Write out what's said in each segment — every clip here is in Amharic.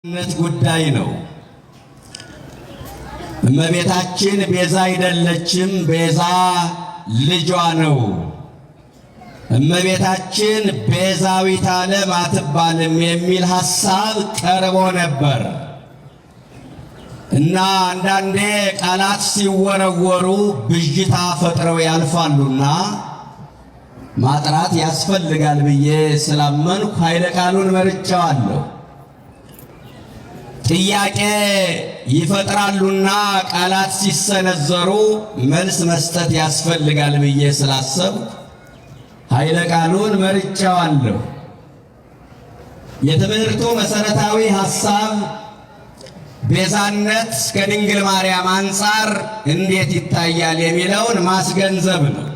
ነት ጉዳይ ነው። እመቤታችን ቤዛ አይደለችም፣ ቤዛ ልጇ ነው። እመቤታችን ቤዛዊተ ዓለም አትባልም የሚል ሐሳብ ቀርቦ ነበር እና አንዳንዴ ቃላት ሲወረወሩ ብዥታ ፈጥረው ያልፋሉና ማጥራት ያስፈልጋል ብዬ ስላመንኩ ኃይለ ቃሉን መርጫዋለሁ። ጥያቄ ይፈጥራሉና ቃላት ሲሰነዘሩ መልስ መስጠት ያስፈልጋል ብዬ ስላሰብኩ ኃይለ ቃሉን መርጫዋለሁ። የትምህርቱ መሰረታዊ ሐሳብ ቤዛነት ከድንግል ማርያም አንጻር እንዴት ይታያል የሚለውን ማስገንዘብ ነው።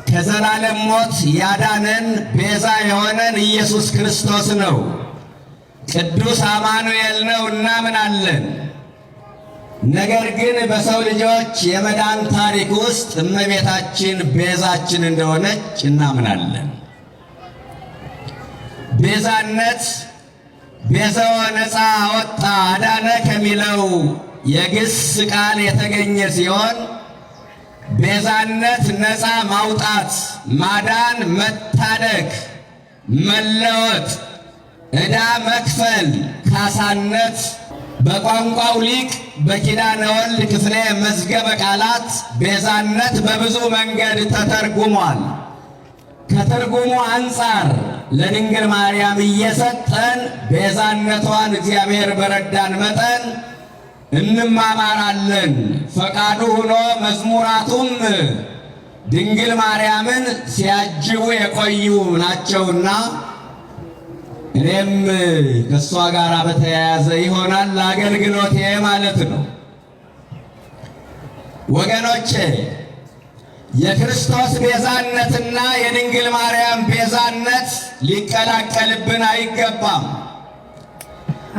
ከዘላለም ሞት ያዳነን ቤዛ የሆነን ኢየሱስ ክርስቶስ ነው። ቅዱስ አማኑኤል ነው እናምናለን። ነገር ግን በሰው ልጆች የመዳን ታሪክ ውስጥ እመቤታችን ቤዛችን እንደሆነች እናምናለን። ቤዛነት ቤዛው ነፃ አወጣ አዳነ ከሚለው የግስ ቃል የተገኘ ሲሆን ቤዛነት ነፃ ማውጣት፣ ማዳን፣ መታደግ፣ መለወጥ፣ ዕዳ መክፈል፣ ካሳነት። በቋንቋው ሊቅ በኪዳነ ወልድ ክፍሌ መዝገበ ቃላት ቤዛነት በብዙ መንገድ ተተርጉሟል። ከትርጉሙ አንጻር ለድንግል ማርያም እየሰጠን ቤዛነቷን እግዚአብሔር በረዳን መጠን እንማማራለን። ፈቃዱ ሆኖ መዝሙራቱም ድንግል ማርያምን ሲያጅቡ የቆዩ ናቸውና እኔም ከእሷ ጋር በተያያዘ ይሆናል አገልግሎቴ ማለት ነው። ወገኖቼ የክርስቶስ ቤዛነትና የድንግል ማርያም ቤዛነት ሊቀላቀልብን አይገባም።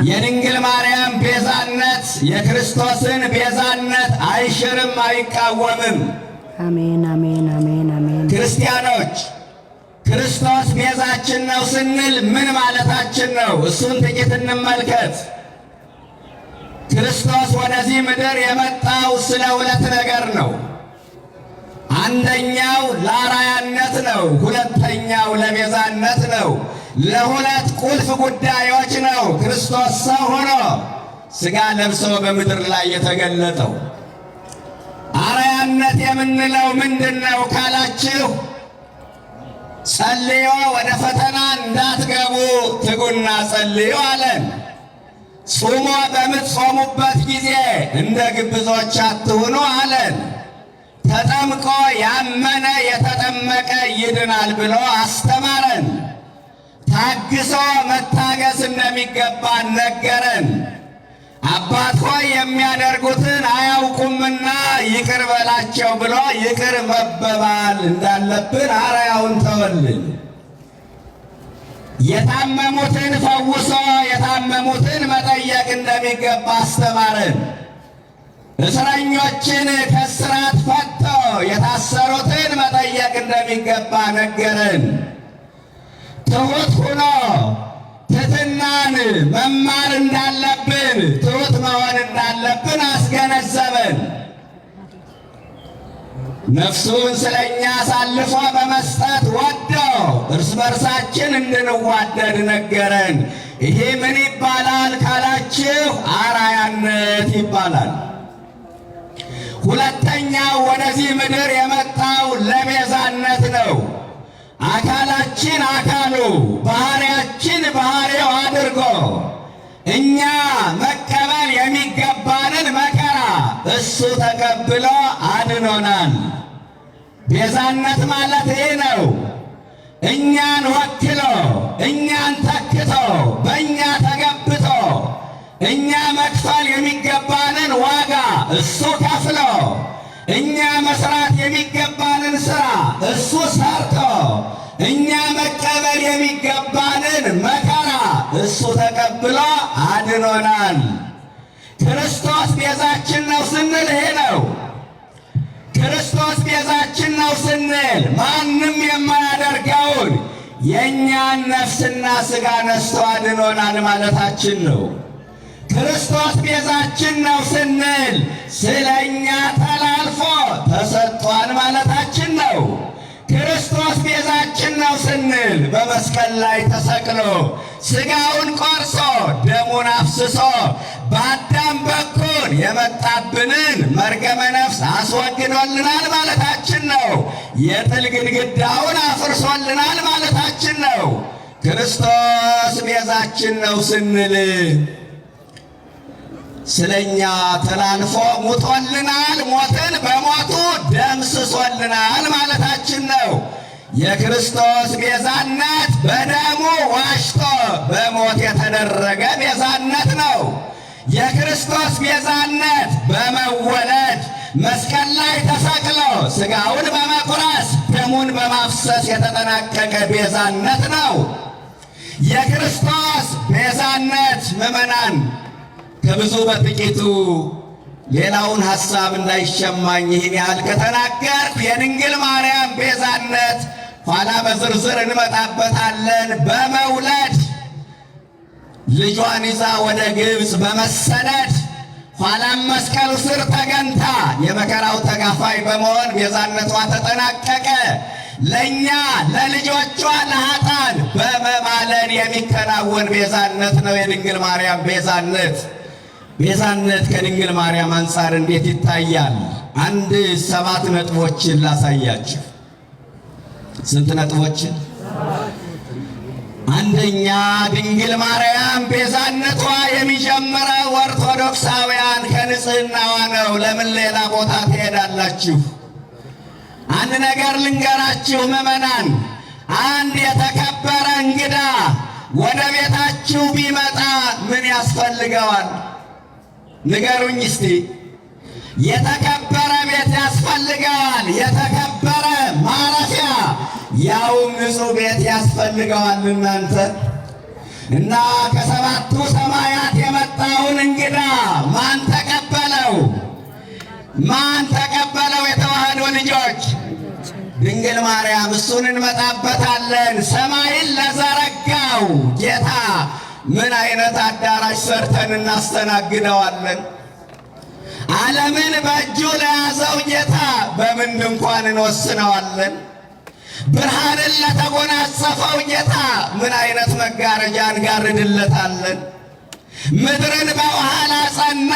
የድንግል ማርያም ቤዛነት የክርስቶስን ቤዛነት አይሽርም፣ አይቃወምም። አሜን አሜን አሜን አሜን። ክርስቲያኖች ክርስቶስ ቤዛችን ነው ስንል ምን ማለታችን ነው? እሱን ጥቂት እንመልከት። ክርስቶስ ወደዚህ ምድር የመጣው ስለ ሁለት ነገር ነው። አንደኛው ለአርአያነት ነው፣ ሁለተኛው ለቤዛነት ነው። ለሁለት ቁልፍ ጉዳዮች ነው ክርስቶስ ሰው ሆኖ ሥጋ ለብሶ በምድር ላይ የተገለጠው። አርአያነት የምንለው ምንድነው ካላችሁ፣ ጸልዮ ወደ ፈተና እንዳትገቡ ትጉና ጸልዩ አለን። ጾሞ በምትጾሙበት ጊዜ እንደ ግብዞች አትሁኑ አለን። ተጠምቆ ያመነ የተጠመቀ ይድናል ብሎ አስተማረን። ታግሶ መታገስ እንደሚገባ ነገረን። አባት ሆይ የሚያደርጉትን አያውቁምና ይቅር በላቸው ብሎ ይቅር መባባል እንዳለብን አርአያውን ተወልን። የታመሙትን ፈውሶ የታመሙትን መጠየቅ እንደሚገባ አስተማረን። እስረኞችን ከእስራት ፈቶ የታሰሩትን መጠየቅ እንደሚገባ ነገረን። ትሑት ሆኖ ትሕትናን መማር እንዳለብን፣ ትሑት መሆን እንዳለብን አስገነዘበን። ነፍሱን ስለኛ አሳልፎ በመስጠት ወዶ እርስ በርሳችን እንድንዋደድ ነገረን። ይሄ ምን ይባላል ካላችሁ፣ አርአያነት ይባላል። ሁለተኛው ወደዚህ ምድር የመጣው ለቤዛነት ነው። አካላችን አካሉ፣ ባህሪያችን ባህሪው አድርጎ እኛ መቀበል የሚገባንን መከራ እሱ ተቀብሎ አድኖናል። ቤዛነት ማለት ይህ ነው። እኛን ወክሎ እኛን ተክቶ በእኛ ተገብቶ እኛ መክፈል የሚገባንን ዋጋ እሱ ከፍሎ እኛ መስራት የሚገባንን ሥራ እሱ ሰርቶ እኛ መቀበል የሚገባንን መከራ እሱ ተቀብሎ አድኖናል። ክርስቶስ ቤዛችን ነው ስንል ይሄ ነው። ክርስቶስ ቤዛችን ነው ስንል ማንም የማያደርገውን የእኛን ነፍስና ሥጋ ነስቶ አድኖናል ማለታችን ነው። ክርስቶስ ቤዛችን ነው ስንል ስለ እኛ ተላልፎ ተሰጥቷል ማለታችን ነው። ክርስቶስ ቤዛችን ነው ስንል በመስቀል ላይ ተሰቅሎ ሥጋውን ቆርሶ ደሙን አፍስሶ በአዳም በኩል የመጣብንን መርገመ ነፍስ አስወግዶልናል ማለታችን ነው። የጥል ግድግዳውን አፍርሶልናል ማለታችን ነው። ክርስቶስ ቤዛችን ነው ስንል ስለኛ ተላልፎ ሙቶልናል፣ ሞትን በሞቱ ደምስሶልናል ማለታችን ነው። የክርስቶስ ቤዛነት በደሙ ዋሽቶ በሞት የተደረገ ቤዛነት ነው። የክርስቶስ ቤዛነት በመወለድ መስቀል ላይ ተሰቅሎ ሥጋውን በመቁረስ ደሙን በማፍሰስ የተጠናቀቀ ቤዛነት ነው። የክርስቶስ ቤዛነት ምዕመናን ከብዙ በጥቂቱ ሌላውን ሐሳብ እንዳይሸማኝ ይህን ያህል ከተናገርኩ የድንግል ማርያም ቤዛነት ኋላ በዝርዝር እንመጣበታለን። በመውለድ ልጇን ይዛ ወደ ግብፅ በመሰደድ ኋላም መስቀሉ ስር ተገንታ የመከራው ተጋፋይ በመሆን ቤዛነቷ ተጠናቀቀ። ለእኛ ለልጆቿ ለኃጥአን በመማለድ የሚከናወን ቤዛነት ነው የድንግል ማርያም ቤዛነት። ቤዛነት ከድንግል ማርያም አንጻር እንዴት ይታያል? አንድ 7 ነጥቦችን ላሳያችሁ። ስንት ነጥቦችን? አንደኛ፣ ድንግል ማርያም ቤዛነቷ የሚጀምረው ኦርቶዶክሳውያን ከንጽሕናዋ ነው። ለምን ሌላ ቦታ ትሄዳላችሁ? አንድ ነገር ልንገራችሁ ምዕመናን። አንድ የተከበረ እንግዳ ወደ ቤታችሁ ቢመጣ ምን ያስፈልገዋል? ንገሩኝ እስቲ። የተከበረ ቤት ያስፈልገዋል። የተከበረ ማረፊያ ያውም ንጹሕ ቤት ያስፈልገዋል። እናንተ እና ከ7ቱ ሰማያት የመጣውን እንግዳ ማን ተቀበለው? ማን ተቀበለው? የተዋህዶ ልጆች ድንግል ማርያም። እሱን እንመጣበታለን። ሰማይን ለዘረጋው ጌታ ምን አይነት አዳራሽ ሰርተን እናስተናግደዋለን? ዓለምን በእጁ ለያዘው ጌታ በምን ድንኳን እንወስነዋለን? ብርሃንን ለተጎናጸፈው ጌታ ምን አይነት መጋረጃ እንጋርድለታለን? ምድርን በውሃ ላጸና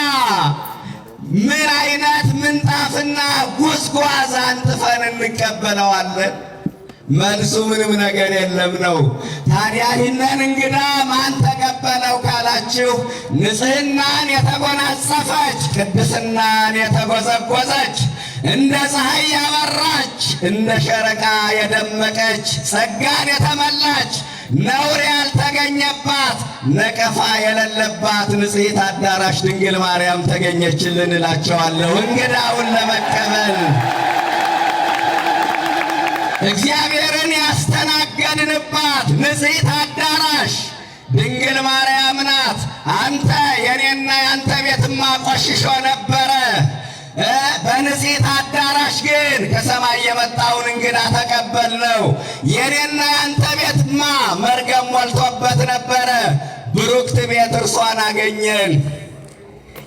ምን አይነት ምንጣፍና ጉዝጓዝ አንጥፈን እንቀበለዋለን? መልሱ ምንም ነገር የለም ነው። ታዲያ ይህንን እንግዳ ማን ተቀበለው ካላችሁ፣ ንጽሕናን የተጎናጸፈች ቅድስናን የተጎዘጎዘች እንደ ፀሐይ ያበራች እንደ ጨረቃ የደመቀች ጸጋን የተመላች ነውር ያልተገኘባት ነቀፋ የሌለባት ንጽሕት አዳራሽ ድንግል ማርያም ተገኘችልን እላቸዋለሁ። እንግዳውን ለመቀበል እግዚአብሔርን ያስተናገድንባት ንጽሕት አዳራሽ ድንግል ማርያም ናት። አንተ የኔና ያንተ ቤትማ ቆሽሾ ነበረ። በንጽሕት አዳራሽ ግን ከሰማይ የመጣውን እንግዳ ተቀበልነው። የኔና ያንተ ቤትማ መርገም ሞልቶበት ነበረ። ብሩክት ቤት እርሷን አገኘን።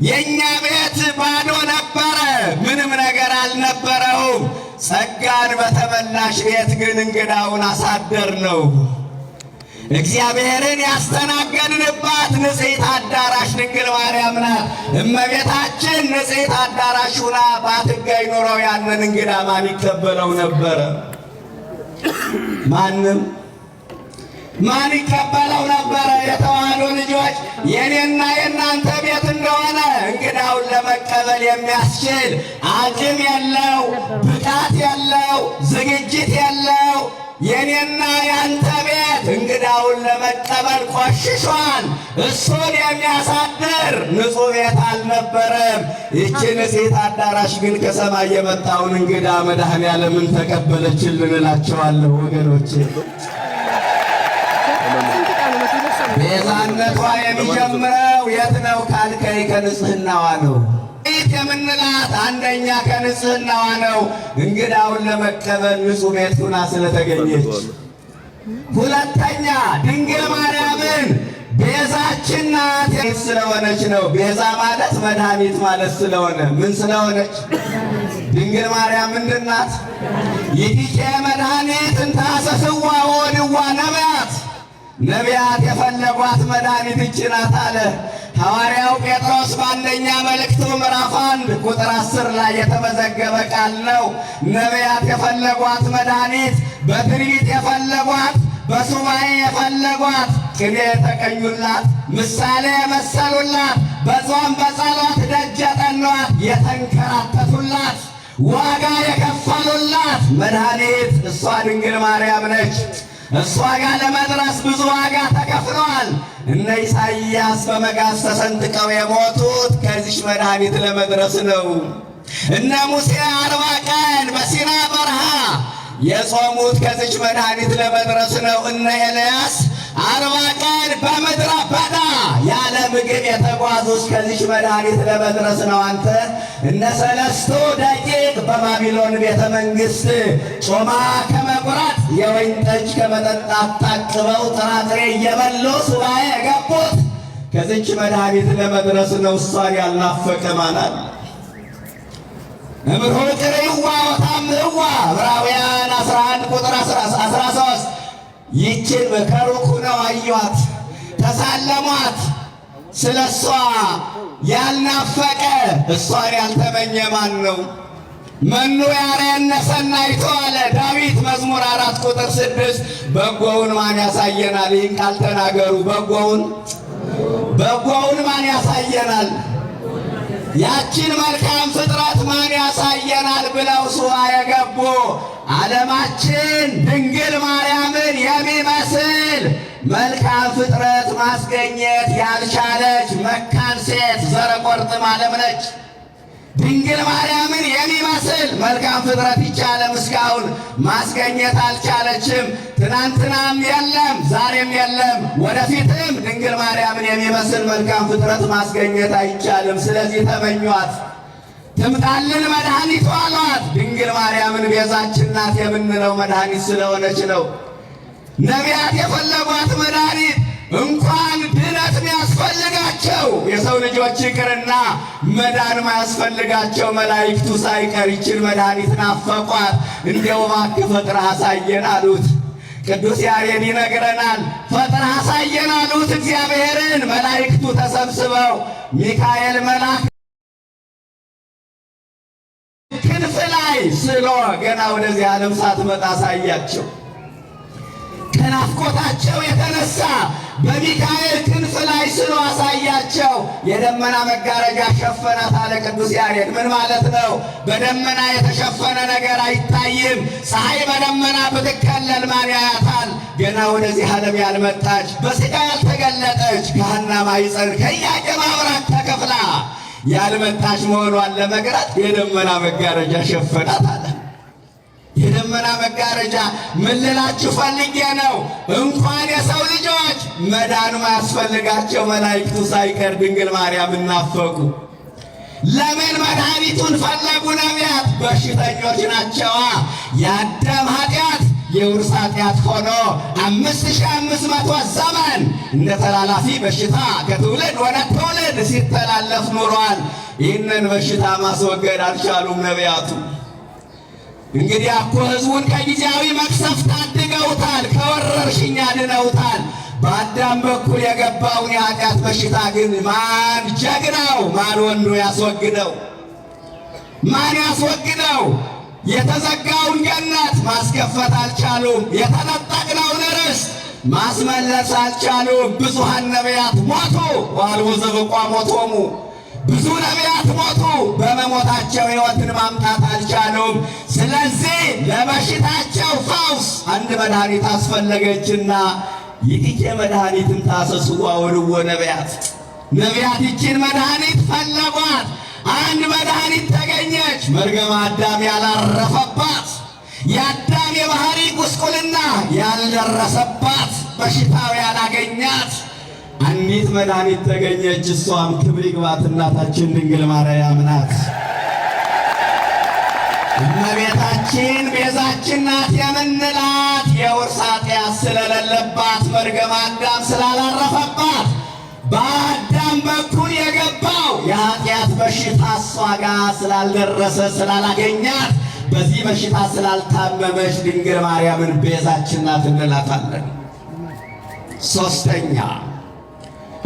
የእኛ ቤት ባዶ ነበረ፣ ምንም ነገር አልነበረውም። ጸጋን በተመላሽ ቤት ግን እንግዳውን አሳደር ነው። እግዚአብሔርን ያስተናገድንባት ንጽሕት አዳራሽ ድንግል ማርያም ናት። እመቤታችን ንጽሕት አዳራሽ ሁና ባትገኝ ኖሮ ያንን እንግዳ ማን ይቀበለው ነበረ? ማንም። ማን ይቀበለው ነበረ? የተዋህዶ ልጆች፣ የኔና የእናንተ ቤት እንደሆነ እንግዳውን ለመቀበል የሚያስችል አቅም የለው፣ ብቃት የለው፣ ዝግጅት የለው። የኔና ያንተ ቤት እንግዳውን ለመቀበል ቆሽሿል። እሱን የሚያሳድር ንጹሕ ቤት አልነበረም። ይቺ ንጽሕት አዳራሽ ግን ከሰማይ የመጣውን እንግዳ መድኃኔዓለምን ተቀበለችልን እላቸዋለሁ ወገኖቼ። ቤዛነቷ የሚጀምረው የት ነው ካልከኝ፣ ከንጽሕናዋ ነው። ቤት የምንላት አንደኛ ከንጽሕናዋ ነው። እንግዳውን ለመቀበል ንጹሕ ቤት ሁና ስለተገኘች ሁለተኛ ድንግል ማርያምን ቤዛችን ናት ስለሆነች ነው። ቤዛ ማለት መድኃኒት ማለት ስለሆነ ምን ስለሆነች? ድንግል ማርያም ምንድን ናት? ይእቲ መድኃኒት እንተ ሐሰስዋ ወወድዋ ነቢያት፣ ነቢያት የፈለጓት መድኃኒት ይህች ናት አለ ሐዋርያው ጴጥሮስ በአንደኛ መልእክቱ ምዕራፍ 1 ቁጥር 10 ላይ የተመዘገበ ቃል ነው። ነቢያት የፈለጓት መድኃኒት፣ በትንቢት የፈለጓት፣ በሱባኤ የፈለጓት፣ ቅኔ የተቀኙላት፣ ምሳሌ የመሰሉላት፣ በጾም በጸሎት ደጅ የጠኗት፣ የተንከራተቱላት፣ ዋጋ የከፈሉላት መድኃኒት እሷ ድንግል ማርያም ነች። እሷ ጋር ለመድረስ ብዙ ዋጋ ተከፍሏል። እነ ኢሳይያስ በመጋዝ ተሰንጥቀው የሞቱት ከዚች መድኃኒት ለመድረስ ነው። እነ ሙሴ 40 ቀን በሲና በረሃ የጾሙት ከዚች መድኃኒት ለመድረስ ነው። እነ ኤልያስ 40 ቀን በምድረ በዳ ያለ ምግብ የተጓዙት ከዚች መድኃኒት ለመድረስ ነው። አንተ እነ 3 ደቂቅ በባቢሎን ቤተ መንግሥት ጮማ ከመቁረጥ የወይን ጠጅ ከመጠጣት ታቅበው ጥራጥሬ እየበሉ ሱባኤ የገቡት ከዚች መድኃኒት ለመድረስ ነው። እሷን ያልናፈቀ ማናል? እምርሁቅ ቅሬዋ ወታምህዋ ዕብራውያን 11 ቁጥር 13 ይችን ከሩቅ ሆነው አዩአት፣ ተሳለሟት። ስለ እሷ ያልናፈቀ እሷን ያልተመኘ ማን ነው? መኑ ያርአየነ ሰናይቶ አለ ዳዊት መዝሙር 4 ቁጥር 6 በጎውን ማን ያሳየናል? ይህን ቃል ተናገሩ። በጎውን ማን ያሳየናል? ያችን መልካም ፍጥረት ማን ያሳየናል ብለው ሱባኤ የገቡ ዓለማችን ድንግል ማርያምን የሚመስል መልካም ፍጥረት ማስገኘት ያልቻለች መካን ሴት ዘረ ቆርጥም ዓለም ነች። ድንግል ማርያምን የሚመስል መልካም ፍጥረት ይቻለም እስካሁን ማስገኘት አልቻለችም። ትናንትናም የለም፣ ዛሬም የለም፣ ወደፊትም ድንግል ማርያምን የሚመስል መልካም ፍጥረት ማስገኘት አይቻልም። ስለዚህ ተመኟት፣ ትምጣልን መድኃኒቷ አሏት። ድንግል ማርያምን ቤዛችን ናት የምንለው መድኃኒት ስለሆነች ነው። ነቢያት የፈለጓት መድኃኒት እንኳን ድነት የሚያስፈልጋቸው የሰው ልጆች ይቅርና መዳን ማያስፈልጋቸው መላእክቱ ሳይቀር ይችን መድኃኒት ናፈቋት። እንዲያው እባክህ ፈጥረህ አሳየን አሉት። ቅዱስ ያሬድ ይነግረናል። ፈጥረህ አሳየን አሉት እግዚአብሔርን። መላእክቱ ተሰብስበው ሚካኤል መልአክ ክንፍ ላይ ስሎ ገና ወደዚህ ዓለም ሳትመጣ አሳያቸው። ከናፍቆታቸው የተነሳ በሚካኤል ክንፍ ላይ ስሎ አሳያቸው። የደመና መጋረጃ ሸፈናት አለ ቅዱስ ያሬድ። ምን ማለት ነው? በደመና የተሸፈነ ነገር አይታይም። ፀሐይ በደመና ብትከለል ማን ያያታል? ገና ወደዚህ ዓለም ያልመጣች በሥጋ ያልተገለጠች ከሐና ማኅፀን ከኢያቄም አብራክ ተከፍላ ያልመጣች መሆኗን ለመግለጥ የደመና መጋረጃ ሸፈናት አለ። የደመና መጋረጃ ምን ልላችሁ ፈልጌ ነው? እንኳን የሰው ልጆች መዳን ማያስፈልጋቸው መላእክቱ ሳይቀር ድንግል ማርያም እናፈቁ። ለምን መድኃኒቱን ፈለጉ? ነቢያት በሽተኞች ናቸዋ። የአዳም ኃጢአት የውርስ ኃጢአት ሆኖ 5500 ዘመን እንደ ተላላፊ በሽታ ከትውልድ ወደ ትውልድ ሲተላለፍ ኑሯል። ይህንን በሽታ ማስወገድ አልቻሉም ነቢያቱ። እንግዲህ እኮ ሕዝቡን ከጊዜያዊ መቅሰፍት ታድገውታል፣ ከወረርሽኝ አድነውታል። በአዳም በኩል የገባውን የኃጢአት በሽታ ግን ማን ጀግናው ማን ወንዱ ያስወግደው? ማን ያስወግደው? የተዘጋውን ገነት ማስከፈት አልቻሉም። የተነጠቅነውን ርስት ማስመለስ አልቻሉም። ብዙሃን ነቢያት ሞቱ፣ ወአልቦ ዘበቋ ሞቶሙ። ብዙ ነቢያት ሞቱ፣ በመሞታቸው ሕይወትን ማምጣት አልቻሉም። ስለዚህ ለበሽታቸው ፈውስ አንድ መድኃኒት አስፈለገችና ይህች መድኃኒትን ታሰስዋ ወልዎ ነቢያት። ነቢያት ይችን መድኃኒት ፈለጓት። አንድ መድኃኒት ተገኘች፣ መርገመ አዳም ያላረፈባት፣ የአዳም የባህሪ ጉስቁልና ያልደረሰባት፣ በሽታው ያላገኛት አንዲት መድኃኒት ተገኘች። እሷም ክብር ይግባት እናታችን ድንግል ማርያም ናት። እመቤታችን ቤዛችን ናት የምንላት የውርስ ኃጢአት ስለሌለባት መርገመ አዳም ስላላረፈባት በአዳም በኩል የገባው የኃጢአት በሽታ እሷ ጋር ስላልደረሰ ስላላገኛት በዚህ በሽታ ስላልታመመች ድንግል ማርያምን ቤዛችን ናት እንላታለን። ሶስተኛ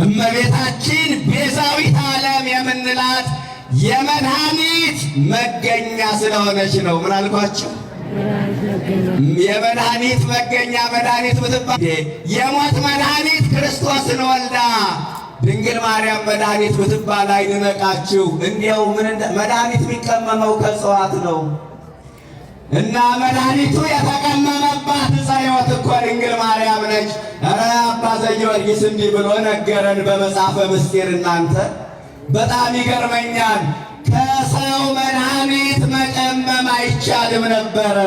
እመቤታችን ቤዛዊት ዓለም የምንላት የመድኃኒት መገኛ ስለሆነች ነው። ምን አልኳቸው? የመድኃኒት መገኛ መድኃኒት ብትባል የሞት መድኃኒት ክርስቶስን ወልዳ ድንግል ማርያም መድኃኒት ብትባል አይንነቃችሁ። እንዲያው መድኃኒት የሚቀመመው ከእጽዋት ነው እና መድኃኒቱ የተቀመመባት ዕፀ ሕይወት እኮ ድንግል ማርያም ነች። ኧረ አባ ዘጊዮርጊስ እንዲህ ብሎ ነገረን በመጽሐፈ ምስጢር። እናንተ በጣም ይገርመኛል። ከሰው መድኃኒት መቀመም አይቻልም ነበረ።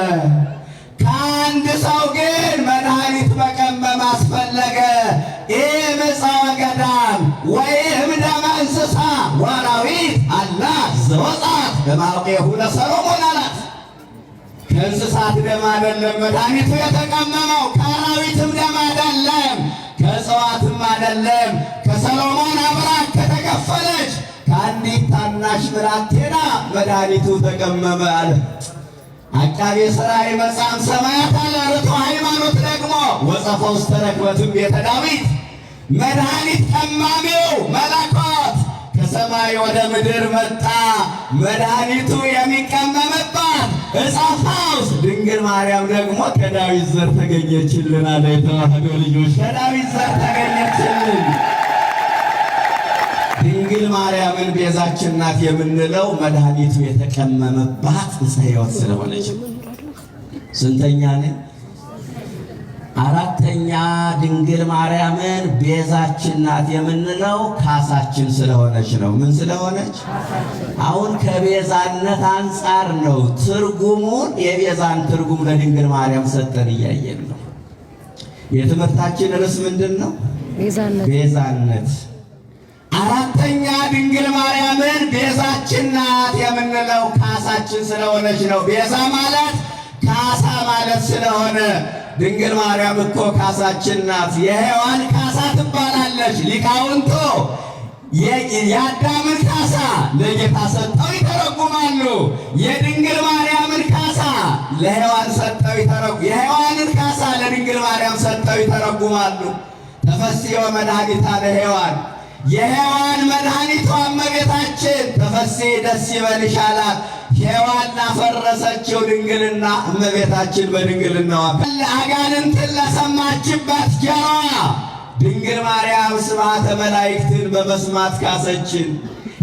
ከአንድ ሰው ግን መድኃኒት መቀመም አስፈለገ። ኢምፀ ገዳም ወይም ደመ እንስሳ ወአራዊት አላት ዘወፃት በማውቄሁ ለሰሎሞን አላት። ከእንስሳት ደም አይደለም መድኃኒቱ የተቀመመው፣ ከአራዊትም ደም አይደለም፣ ከእጽዋትም አይደለም። ከሰሎሞን አብራክ ከተከፈለች ከአንዲት ታናሽ ብላቴና መድኃኒቱ ተቀመመ አለ። አቃቤ ሥራይ መጽሐፍ ሰማያት አለ። ርቱዕ ሃይማኖት ደግሞ ወጸፈ ውስተ ረክበትም ቤተ ዳዊት። መድኃኒት ቀማሚው መለኮት ከሰማይ ወደ ምድር መጣ። መድኃኒቱ የሚቀመምባት ዕፀ ፈውስ ድንግል ማርያም ደግሞ ከዳዊት ዘር ተገኘችልን አለ። የተዋህዶ ልጆች ከዳዊት ዘር ተገኘችልን። ድንግል ማርያምን ቤዛችን ናት የምንለው መድኃኒቱ የተቀመመባት ዕፀ ሕይወት ስለሆነች። ስንተኛ ነን? አራተኛ ድንግል ማርያምን ቤዛችን ናት የምንለው ካሳችን ስለሆነች ነው። ምን ስለሆነች? አሁን ከቤዛነት አንጻር ነው ትርጉሙን፣ የቤዛን ትርጉም ለድንግል ማርያም ሰጠን እያየን ነው። የትምህርታችን ርዕስ ምንድን ነው? ቤዛነት። አራተኛ ድንግል ማርያምን ቤዛችን ናት የምንለው ካሳችን ስለሆነች ነው። ቤዛ ማለት ካሳ ማለት ስለሆነ ድንግል ማርያም እኮ ካሳችን ናት። የሔዋን ካሳ ትባላለች። ሊቃውንቱ የአዳምን ካሳ ለጌታ ሰጠው ይተረጉማሉ። የድንግል ማርያምን ካሳ ለሔዋን ሰጠው የሔዋንን ካሳ ለድንግል ማርያም ሰጠው ይተረጉማሉ። ተፈሥሒ መድኃኒታ ለሔዋን የሔዋን መድኃኒቷ እመቤታችን ተፈሥሒ ደስ ይበልሽ አላት። ሔዋን ላፈረሰችው ድንግልና እመቤታችን በድንግልናዋ አጋንንትን ለሰማችበት ጆሮዋ ድንግል ማርያም ስብሐተ መላእክትን በመስማት ካሰችን።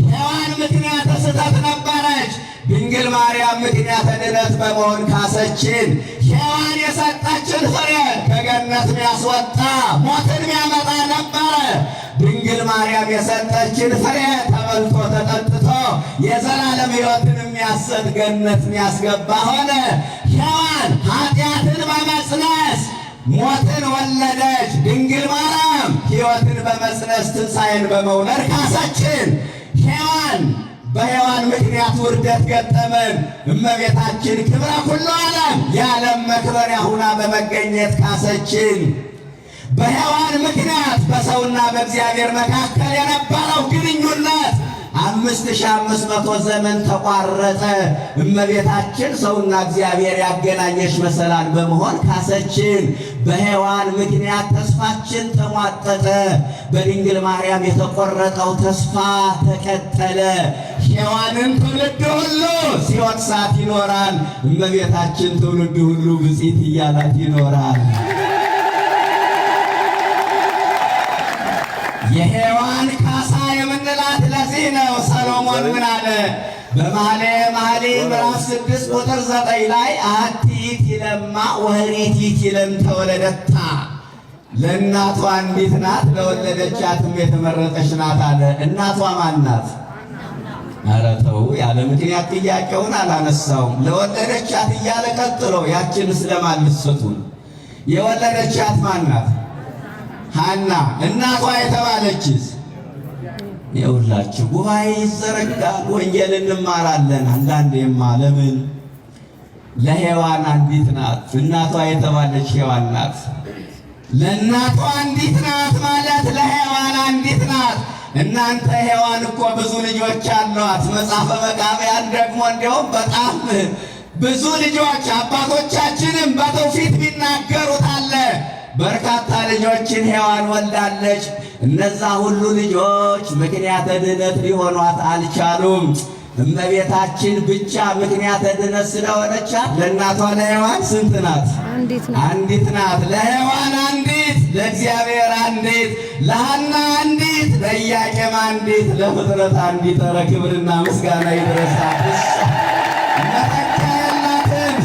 ሔዋን ምክንያተ ስህተት ነበረች። ድንግል ማርያም ምክንያተ ድነት በመሆን ካሰችን። ሔዋን የሰጠችን ፍሬ ከገነት ሚያስወጣ ሞትን ሚያመጣ ነበረ። ድንግል ማርያም የሰጠችን ፍሬ ተበልቶ ተጠጥቶ የዘላለም ሕይወትን የሚያሰጥ ገነት የሚያስገባ ሆነ። ሔዋን ኃጢአትን በመጽነስ ሞትን ወለደች። ድንግል ማርያም ሕይወትን በመጽነስ ትንሣኤን በመውለድ ካሰችን። በሔዋን ምክንያት ውርደት ገጠመን። እመቤታችን ክብረ ኩሉ ዓለም የዓለም መክበሪያ ሁና በመገኘት ካሰችን። በሔዋን ምክንያት በሰውና በእግዚአብሔር መካከል የነበረው ግንኙነት 5500 ዘመን ተቋረጠ። እመቤታችን ሰውና እግዚአብሔር ያገናኘች መሰላል በመሆን ካሰችን። በሔዋን ምክንያት ተስፋችን ተሟጠጠ። በድንግል ማርያም የተቆረጠው ተስፋ ተቀጠለ። ሔዋንን ትውልድ ሁሉ ሲወቅሳት ይኖራል። እመቤታችን ትውልድ ሁሉ ብፅዕት እያላት ይኖራል። የሔዋን ካሳ የምንላት ለዚህ ነው። ሰሎሞን ምን አለ? በመኃልየ መኃልይ ምዕራፍ 6 ቁጥር 9 ላይ አሐቲ ይእቲ ወኅሪት ለእንተ ወለደታ፣ ለእናቷ አንዲት ናት ለወለደቻትም የተመረጠች ናት አለ። እናቷ ማን ናት? ኧረ ተው፣ ያለ ምክንያት ጥያቄውን አላነሳውም። ለወለደቻት እያለ ቀጥሎ ያችንስ ለማን ልትሰጡን? የወለደቻት ማን ናት? ሐና። እናቷ የተባለችስ? የሁላችሁ ጉባኤ ይዘረጋል፣ ወንጌል እንማራለን። አንዳንዴማ ለምን ለሔዋን አንዲት ናት። እናቷ የተባለች ሔዋን ናት። ለእናቷ አንዲት ናት ማለት ለሔዋን አንዲት ናት። እናንተ ሔዋን እኮ ብዙ ልጆች አሏት። መጽሐፈ መቃብያን ደግሞ እንዲያውም በጣም ብዙ ልጆች አባቶቻችንም በትውፊት ቢናገሩት አለ። በርካታ ልጆችን ሔዋን ወልዳለች። እነዛ ሁሉ ልጆች ምክንያተ ድኅነት ሊሆኗት አልቻሉም። እመቤታችን ብቻ ምክንያተ ድኅነት ስለሆነቻት ለእናቷ ለሔዋን ስንት ናት? አንዲት ናት። ለሔዋን አንዲት፣ ለእግዚአብሔር አንዲት፣ ለሐና አንዲት፣ ለኢያቄም አንዲት፣ ለፍጥረት አንዲት። ኧረ ክብርና ምስጋና ይድረሳት። መተኪያ የላትም።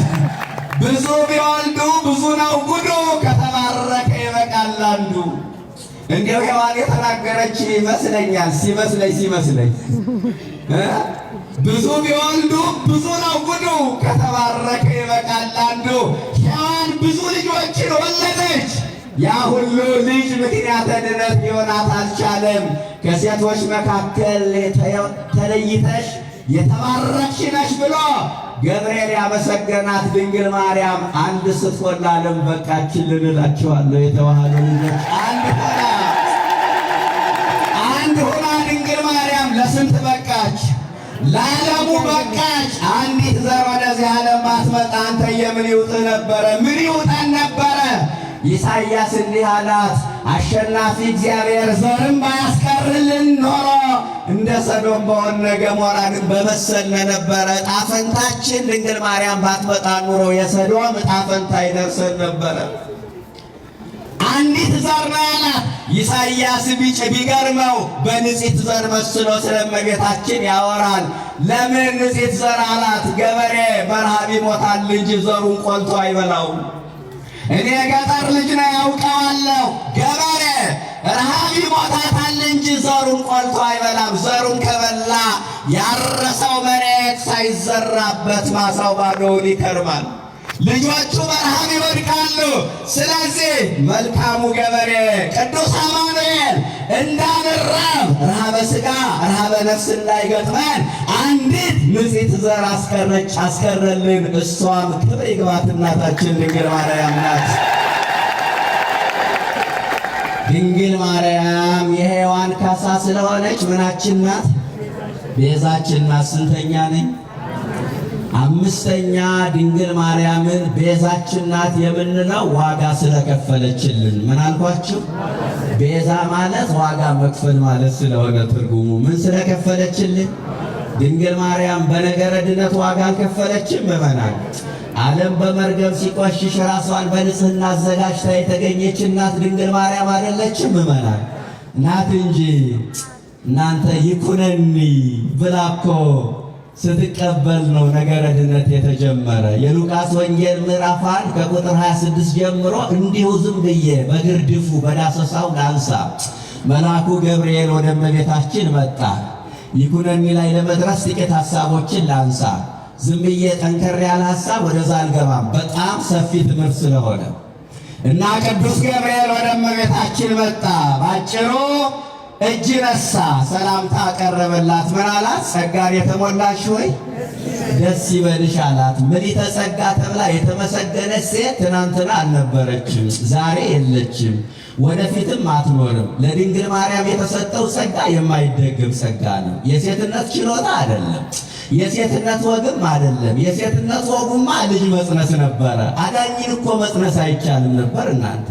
ብዙ ቢወልዱ ብዙ ነው ጉዱ፣ ከተባረከ ይበቃል አንዱ። እንዲያው ሔዋን የተናገረች ይመስለኛል። ሲመስለኝ ብዙ ቢወልዱ ብዙ ነው ጉዱ፣ ከተባረከ ይበቃል አንዱ። ሔዋን ብዙ ልጆችን ወለደች። ያ ሁሉ ልጅ ምክንያተ ድኅነት ሊሆናት አልቻለም። ከሴቶች መካከል ተለይተሽ የተባረክሽ ነሽ ብሎ ገብርኤል ያመሰገናት ድንግል ማርያም አንድ ስትሆን ለዓለም በቃችን እላቸዋለሁ። የተዋህዶ ልጆች አንድ ሆና ድንግል ማርያም ለስንት በቃች? ለዓለሙ በቃች። አንዲት ዘር ወደዚህ ዓለም ማትመጣ አንተ የምን ይውጥህ ነበረ? ምን ይውጠን ነበረ? ኢሳይያስ እንዲህ አላት፣ አሸናፊ እግዚአብሔር ዘርም ባያስቀርልን ኖሮ እንደ ሰዶም በሆነ ገሞራን በመሰልነ ነበረ። ዕጣ ፈንታችን ድንግል ማርያም ባትመጣ ኑሮ የሰዶም ዕጣ ፈንታ ይደርሰን ነበረ። አንዲት ዘር ነው ያላት። ኢሳይያስ ቢገርመው በንጽሕት ዘር መስሎ ስለ እመቤታችን ያወራል። ለምን ንጽሕት ዘር አላት? ገበሬ በረሃብ ይሞታል እንጂ ዘሩን ቆልቶ አይበላውም። እኔ ገጠር ልጅ ነው ያውቀዋለሁ። ገበሬ ረሃብ ይሞታታል እንጂ ዘሩን ቆልቶ አይበላም። ዘሩን ከበላ ያረሰው መሬት ሳይዘራበት ማሳው ባዶውን ይከርማል። ልጆቹ በረሃብ ይወድቃሉ። ስለዚህ መልካሙ ገበሬ ቅዱስ አማኑኤል እንዳንራብ ረሃበ ሥጋ ረሃበ ነፍስ እንዳይገጥመን አንዲት ንጽሕት ዘር አስቀረልን። እሷም ክብር ይግባት እናታችን ድንግል ማርያም ናት። ድንግል ማርያም የሔዋን ካሳ ስለሆነች ምናችን ናት? ቤዛችን ናት። ስንተኛ ነኝ? አምስተኛ ድንግል ማርያምን ቤዛችን ናት የምንለው ዋጋ ስለከፈለችልን። ምን አልኳችሁ? ቤዛ ማለት ዋጋ መክፈል ማለት ስለሆነ ትርጉሙ ምን ስለከፈለችልን? ድንግል ማርያም በነገረ ድነት ዋጋ አልከፈለችም። ምእመናን፣ ዓለም በመርገም ሲቆሽሽ ራሷን በንጽሕና አዘጋጅታ የተገኘች እናት ድንግል ማርያም አይደለችም? ምእመናን ናት እንጂ እናንተ ይኩነኒ ብላ እኮ ስትቀበል ነው ነገረ ድነት የተጀመረ። የሉቃስ ወንጌል ምዕራፍ 1 ከቁጥር 26 ጀምሮ እንዲሁ ዝም ብዬ በግርድፉ በዳሰሳው ላንሳ። መልአኩ ገብርኤል ወደ እመቤታችን መጣ። ይኩነኒ ላይ ለመድረስ ጥቂት ሐሳቦችን ላንሳ። ዝም ብዬ ጠንከር ያለ ሐሳብ ወደዛ አልገባም፣ በጣም ሰፊ ትምህርት ስለሆነ እና ቅዱስ ገብርኤል ወደ እመቤታችን መጣ። ባጭሩ እጅ ነሳ፣ ሰላምታ አቀረበላት። ምን አላት? ጸጋን የተሞላሽ ሆይ ደስ ይበልሽ አላት። ምልዕተ ጸጋ ተብላ የተመሰገነች ሴት ትናንትና አልነበረችም፣ ዛሬ የለችም፣ ወደፊትም አትኖርም። ለድንግል ማርያም የተሰጠው ጸጋ የማይደገም ጸጋ ነው። የሴትነት ችሎታ አይደለም፣ የሴትነት ወግም አይደለም። የሴትነት ወጉማ ልጅ መጽነስ ነበረ። አዳኝን እኮ መጽነስ አይቻልም ነበር እናንተ።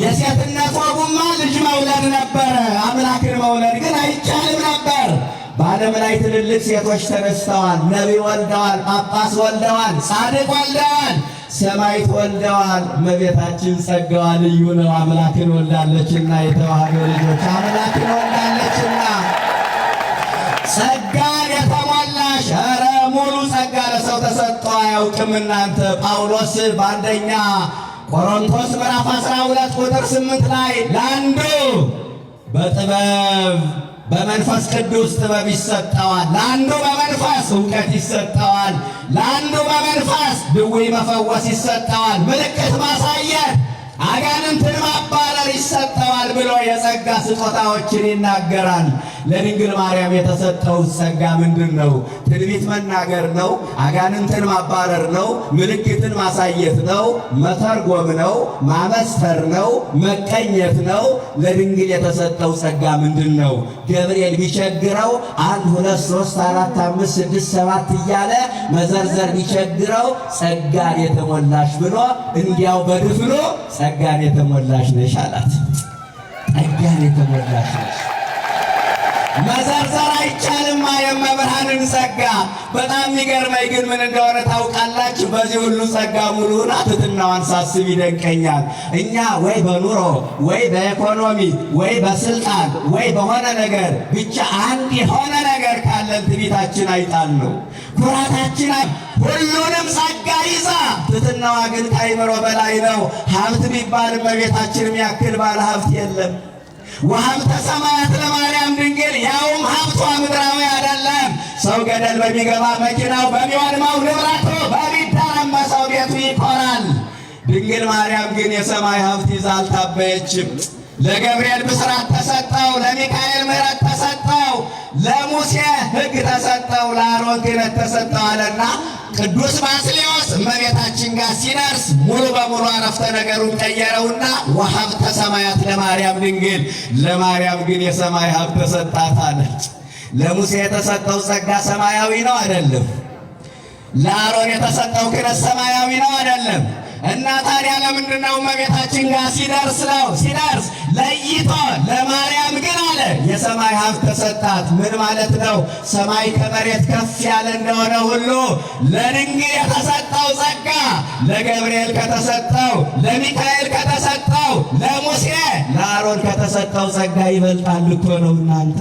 የሴትነት ወጉማ ልጅ መውለድ ነበረ። አምላክን መውለድ ግን አይቻልም ነበር። በዓለም ላይ ትልልቅ ሴቶች ተነስተዋል። ነቢይ ወልደዋል፣ ጳጳስ ወልደዋል፣ ጻድቅ ወልደዋል፣ ሰማዕት ወልደዋል። እመቤታችን ጸጋዋ ልዩ ነው። አምላክን ወልዳለችና፣ የተዋህዶ ልጆች አምላክን ወልዳለችና ጸጋን የተሞላሽ ኧረ ሙሉ ጸጋ ለሰው ተሰጥቶ አያውቅም። እናንተ ጳውሎስ በአንደኛ ቆሮንቶስ ምዕራፍ 12 ቁጥር 8 ላይ ለአንዱ በጥበብ በመንፈስ ቅዱስ ጥበብ ይሰጠዋል፣ ለአንዱ በመንፈስ እውቀት ይሰጠዋል፣ ለአንዱ በመንፈስ ድውይ መፈወስ ይሰጠዋል፣ ምልክት ማሳየት፣ አጋንንትን ማባረር ይሰጠዋል ብሎ የጸጋ ስጦታዎችን ይናገራል። ለድንግል ማርያም የተሰጠው ጸጋ ምንድን ነው? ትንቢት መናገር ነው፣ አጋንንትን ማባረር ነው፣ ምልክትን ማሳየት ነው፣ መተርጎም ነው፣ ማመስፈር ነው፣ መቀኘት ነው። ለድንግል የተሰጠው ጸጋ ምንድን ነው? ገብርኤል ቢቸግረው 1 2 3 4 5 6 7 እያለ መዘርዘር ቢቸግረው ጸጋን የተሞላሽ ብሎ እንዲያው በድፍኑ ጸጋን የተሞላሽ ነሽ አላት። ጸጋን የተሞላሽ ነሽ። መዘርዘር አይቻልም የመብርሃንን ጸጋ። በጣም የሚገርመኝ ግን ምን እንደሆነ ታውቃላችሁ? በዚህ ሁሉ ጸጋ ሙሉውን ትሕትናዋን ሳስብ ይደንቀኛል። እኛ ወይ በኑሮ ወይ በኢኮኖሚ ወይ በስልጣን ወይ በሆነ ነገር ብቻ አንድ የሆነ ነገር ካለን ትዕቢታችን አይጣል ነው፣ ኩራታችን ሁሉንም ጸጋ ይዛ ትሕትናዋ ግን ከአእምሮ በላይ ነው። ሀብት ቢባል እመቤታችንን ያክል ባለ ሀብት የለም። ወሀብተ ሰማያት ለማርያም ድንግል፣ ያውም ሀብቷ ምድራዊ አይደለም። ሰው ገደል በሚገባ መኪናው በሚወድመው ንብረቱ በሚደረመሰው ቤቱ ይኮራል። ድንግል ማርያም ግን የሰማይ ሀብት ይዛ አልታበየችም። ለገብርኤል ብስራት ተሰጠው፣ ለሚካኤል ምሕረት ተሰጠው፣ ለሙሴ ሕግ ተሰጠው፣ ለአሮን ክህነት ተሰጠው አለና ቅዱስ ባስልዮስ እመቤታችን ጋር ሲደርስ ሙሉ በሙሉ አረፍተ ነገሩን ቀየረውና ወሀብተ ሰማያት ለማርያም ድንግል፣ ለማርያም ግን የሰማይ ሀብት ተሰጣት አለ። ለሙሴ የተሰጠው ጸጋ ሰማያዊ ነው አይደለም? ለአሮን የተሰጠው ክህነት ሰማያዊ ነው አይደለም? እና ታዲያ ለምንድነው እመቤታችን ጋር ሲደርስ ለይቶ ለማርያም ግን አለ የሰማይ ሀብት ተሰጣት? ምን ማለት ነው? ሰማይ ከመሬት ከፍ ያለ እንደሆነ ሁሉ ለድንግል የተሰጠው ጸጋ ለገብርኤል ከተሰጠው፣ ለሚካኤል ከተሰጠው፣ ለሙሴ ለአሮን ከተሰጠው ጸጋ ይበልጣል እኮ ነው እናንተ፣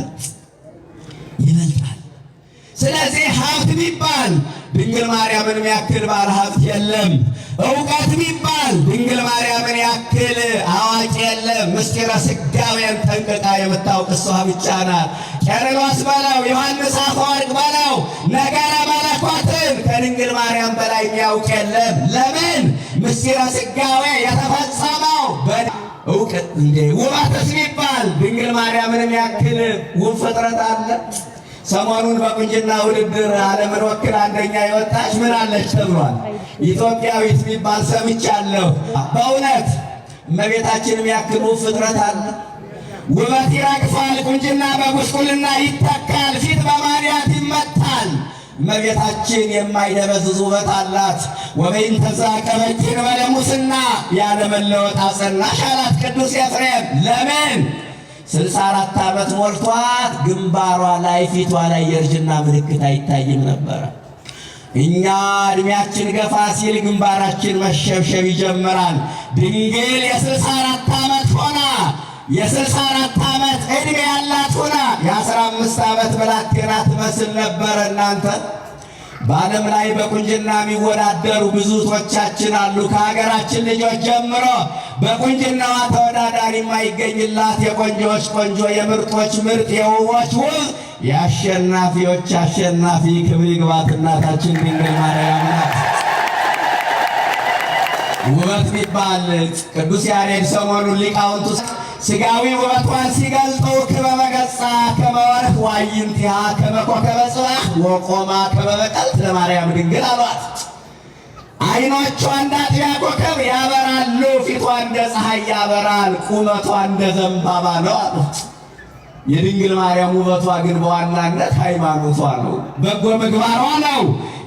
ይበልጣል። ስለዚህ ሀብት ቢባል ድንግል ማርያምን ያክል ባለ ሀብት የለም። እውቀት ቢባል ድንግል ማርያምን ያክል አዋቂ የለም። ምስጢረ ሥጋዌን ጠንቅቃ የምታውቅ እሷ ብቻ ናት። ቄርሎስ በለው ዮሐንስ አፈወርቅ በለው ነገረ መለኮትን ከድንግል ማርያም በላይ የሚያውቅ የለም። ለምን? ምስጢረ ሥጋዌ የተፈጸመው እውቀት እንደ ውበትስ ቢባል ድንግል ማርያምን ያክል ውብ ፍጥረት አለ? ሰሞኑን በቁንጅና ውድድር ዓለምን ወክል አንደኛ የወጣች ምን አለች ተብሏል? ኢትዮጵያዊት የሚባል ሰምቻለሁ። በእውነት እመቤታችንን ያክል ውብ ፍጥረት አለ? ውበት ይረግፋል፣ ቁንጅና በጉስቁልና ይተካል፣ ፊት በማዲያት ይመታል። እመቤታችን የማይደበዝዝ ውበት አላት። ወበይንተ ዘአቀበኪን በለሙስና ያለመለወጥ አጸናሽ አላት ቅዱስ ኤፍሬም። ለምን? 64 ዓመት ሞልቷት ግንባሯ ላይ ፊቷ ላይ የእርጅና ምልክት አይታይም ነበረ። እኛ እድሜያችን ገፋ ሲል ግንባራችን መሸብሸብ ይጀምራል። ድንግል የ64 ዓመት ሆና የ64 ዓመት ዕድሜ ያላት ሆና የ15 ዓመት ብላቴና ትመስል ነበረ። እናንተ በዓለም ላይ በቁንጅና የሚወዳደሩ ብዙ እህቶቻችን አሉ። ከሀገራችን ልጆች ጀምሮ በቁንጅናዋ ተወዳዳሪ የማይገኝላት የቆንጆዎች ቆንጆ፣ የምርጦች ምርጥ፣ የውቦች ውብ፣ የአሸናፊዎች አሸናፊ ክብር ይግባት እናታችን ድንግል ማርያም ናት። ውበት ቢባል ቅዱስ ያሬድ ሰሞኑን ሊቃውንቱ ሥጋዊ ውበቷን ሲገልጡ ክበበ ገጻ ከመ ወርኅ ወአዕይንቲሃ ከመ ኮከበ ጽባሕ ወቆማ ከመ በቀልት ለማርያም ድንግል አሏት። ዓይኖቿ እንደ አጥቢያ ኮከብ ያበራሉ፣ ፊቷ እንደ ፀሐይ ያበራል፣ ቁመቷ እንደ ዘንባባ ነው አሉት። የድንግል ማርያም ውበቷ ግን በዋናነት ሃይማኖቷ ነው፣ በጎ ምግባሯ ነው፣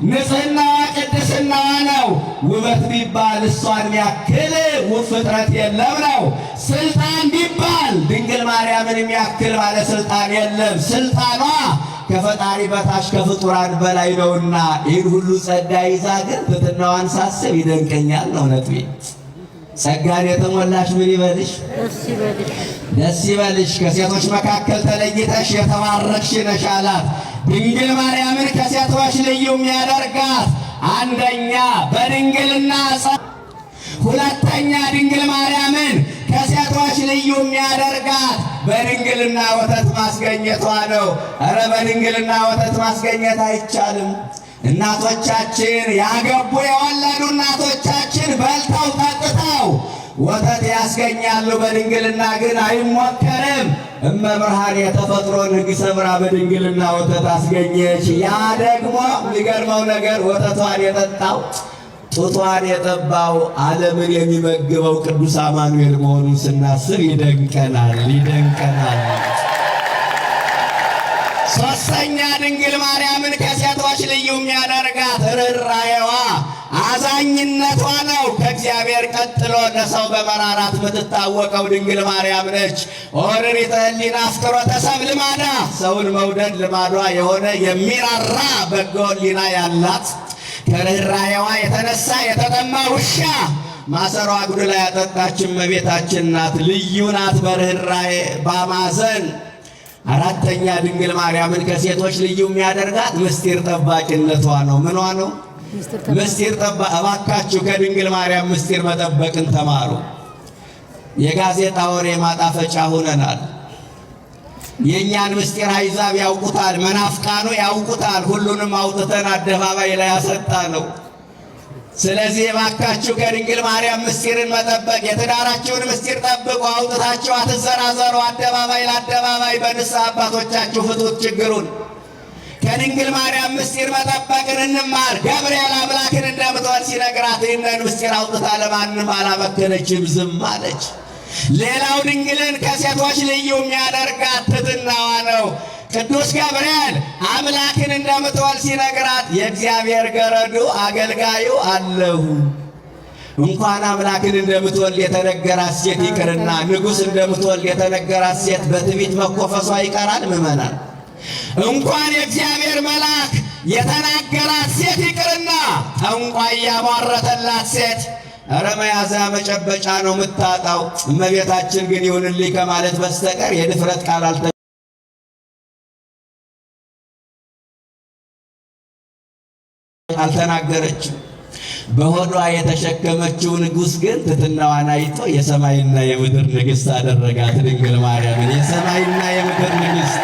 ንጽሕናዋ ቅድስናዋ ነው። ውበት ቢባል እሷን የሚያክል ውብ ፍጥረት የለም ነው። ስልጣን ቢባል ድንግል ማርያምን የሚያክል ባለስልጣን የለም። ስልጣኗ ከፈጣሪ በታች ከፍጡራን በላይ ነውና ይህን ሁሉ ጸጋ ይዛ ግን ትሕትናዋን ሳስብ ይደንቀኛል ነው ነጥቤ። ጸጋን የተሞላሽ ምን ይበልሽ? ደስ ይበልሽ። ከሴቶች መካከል ተለይተሽ የተባረክሽ ነሽ አላት። ድንግል ማርያምን ከሴቶች ልዩ የሚያደርጋት አንደኛ በድንግልና፣ ሁለተኛ ድንግል ማርያምን ከሴቶች ልዩ የሚያደርጋት በድንግልና ወተት ማስገኘቷ ነው። ኧረ በድንግልና ወተት ማስገኘት አይቻልም። እናቶቻችን ያገቡ የወለዱ እናቶቻችን በልተው ጠጥተው ወተት ያስገኛሉ፣ በድንግልና ግን አይሞከርም። እመብርሃን የተፈጥሮን ሕግ ሰብራ በድንግልና ወተት አስገኘች። ያ ደግሞ የሚገርመው ነገር ወተቷን የጠጣው ጡቷን የጠባው ዓለምን የሚመግበው ቅዱስ አማኑኤል መሆኑን ስናስብ ይደንቀናል። ሦስተኛ ድንግል ማርያምን ከሴቶች ልዩ የሚያደርጋት ርኅራኄዋ፣ አዛኝነቷ ነው። ከእግዚአብሔር ቀጥሎ ለሰው በመራራት የምትታወቀው ድንግል ማርያም ነች። ኦርሪተ ሕሊና አፍቅሮተ ሰብእ ልማዳ፣ ሰውን መውደድ ልማዷ የሆነ የሚራራ በጎ ሕሊና ያላት፣ ከርኅራኄዋ የተነሳ የተጠማ ውሻ ማሰሮ አጉድላ ያጠጣች እመቤታችን ናት። ልዩ ናት በርኅራኄ በማዘን። አራተኛ ድንግል ማርያምን ከሴቶች ልዩ የሚያደርጋት ምስጢር ጠባቂነቷ ነው። ምኗ ነው? ምስጢር ጠባቂ። እባካችሁ ከድንግል ማርያም ምስጢር መጠበቅን ተማሩ። የጋዜጣ ወሬ ማጣፈጫ ሆነናል። የእኛን ምስጢር አሕዛብ ያውቁታል፣ መናፍቃኑ ያውቁታል። ሁሉንም አውጥተን አደባባይ ላይ ያሰጣ ነው። ስለዚህ እባካችሁ ከድንግል ማርያም ምስጢርን መጠበቅ፣ የትዳራችሁን ምስጢር ጠብቁ። አውጥታችሁ አትዘራዘሩ። አደባባይ ለአደባባይ በንስሐ አባቶቻችሁ ፍቱት ችግሩን። ከድንግል ማርያም ምስጢር መጠበቅን እንማር። ገብርኤል አምላክን እንደምትወልድ ሲነግራት ይህንን ምስጢር አውጥታ ለማንም አላመከነችም፣ ዝም አለች። ሌላው ድንግልን ከሴቶች ልዩ የሚያደርጋት ትሕትናዋ ነው። ቅዱስ ገብርኤል አምላክን እንደምትወልድ ሲነግራት የእግዚአብሔር ገረዱ አገልጋዩ አለሁ። እንኳን አምላክን እንደምትወልድ የተነገራት ሴት ይቅርና ንጉሥ እንደምትወልድ የተነገራት ሴት በትዕቢት መኮፈሷ ይቀራል። ምእመናን እንኳን የእግዚአብሔር መልአክ የተናገራት ሴት ይቅርና ጠንቋይ ያሟረተላት ሴት ኧረ መያዣ መጨበጫ ነው የምታጣው። እመቤታችን ግን ይሁንልኝ ከማለት በስተቀር የድፍረት ቃል አልተናገረችም። በሆዷ የተሸከመችው ንጉሥ ግን ትሕትናዋን አይቶ የሰማይና የምድር ንግሥት አደረጋት። ድንግል ማርያምን የሰማይና የምድር ንግሥት